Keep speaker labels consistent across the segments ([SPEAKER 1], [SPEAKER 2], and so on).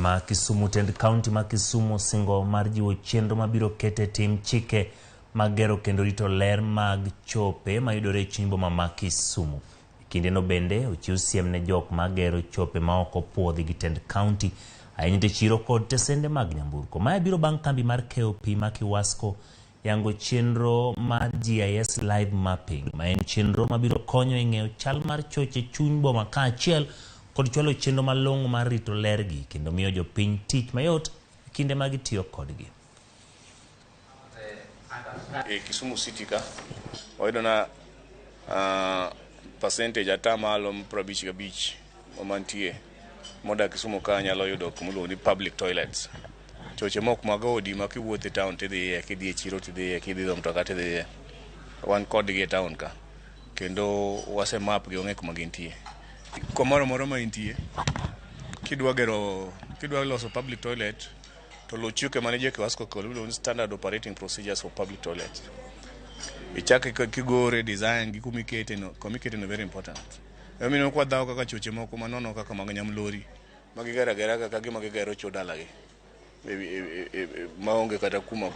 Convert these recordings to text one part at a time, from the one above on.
[SPEAKER 1] ma Kisumu tend county ma Kisumu singo mar jiwo chenro mabiro kete tim chike magero kendo rito ler mag chope mayudore e chuny boma ma Kisumu. Kinde no bende ochiw siem ne jok magero chope ma oko puodhi gi tend county ahinya te chiro kod tesende mag nyamburko. Mae biro bang' kambi mar KOP ma Kiwasko yango chenro mar GIS live mapping ma en chenro mabiro konyo e ng'eyo chal mar choche chuny boma ka achiel kod chwalo chenro malong'o mar rito lergi kendo miyo jopiny tich mayot kinde ma gitiyo kodgi.
[SPEAKER 2] Kisumu City ka wayudo na percentage atamalo 55 mantie moda Kisumu ka nyalo yudo kumulo ni public toilets. Choche mok mag odi ma kiwuothe town tidhiye, kidhi e chiro tidhiye, kidhi dho mtoka tidhiye. Wan kod gi town ka. Kendo wase map gi ong'e kuma gintie. Komoro moro ma intie. Kidwa loso public toilet to lo chike manager Kiwasko kolulo standard operating procedures for public toilets. Ichake kigore design gi kumikete no, communicate no very important. Emino kwa dawo kaka choche moko manono kaka mag nyamlori. Magigera kaka gima gigero chodala gi. Maonge kata kuma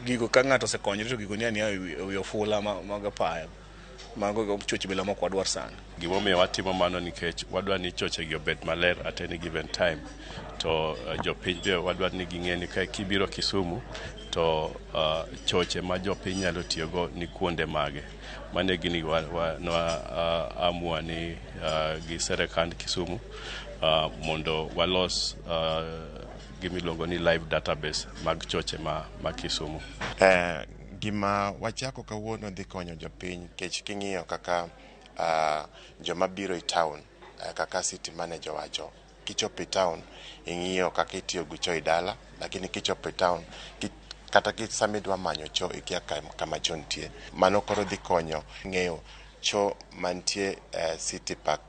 [SPEAKER 2] gigo ka ng'ato osekonyore to gigo ni wi ofula mag paya mago choche bila moko wadwar sana.
[SPEAKER 3] Gimomiyo watimo mano nikech wadwa ni choche gi obed maler at any given time to jopiny be wadwa ni ging'e ni ka kibiro Kisumu to choche ma jopiny nyalo tiyogo ni kuonde mage. Mane gini amua ni gi serikand Kisumu mondo walos gimiluongo ni live database mag choche ma Kisumu.
[SPEAKER 4] Gima wachako kawuono dhi konyo jopiny kech king'iyo kaka joma biro e town kaka city manager wacho kichopo e town ing'iyo kaka itiyo gi cho idala lakini kichopo e town kata kisamidwa manyo cho ikia kama cho nitie. Mano koro dhi konyo ng'eyo cho mantie city park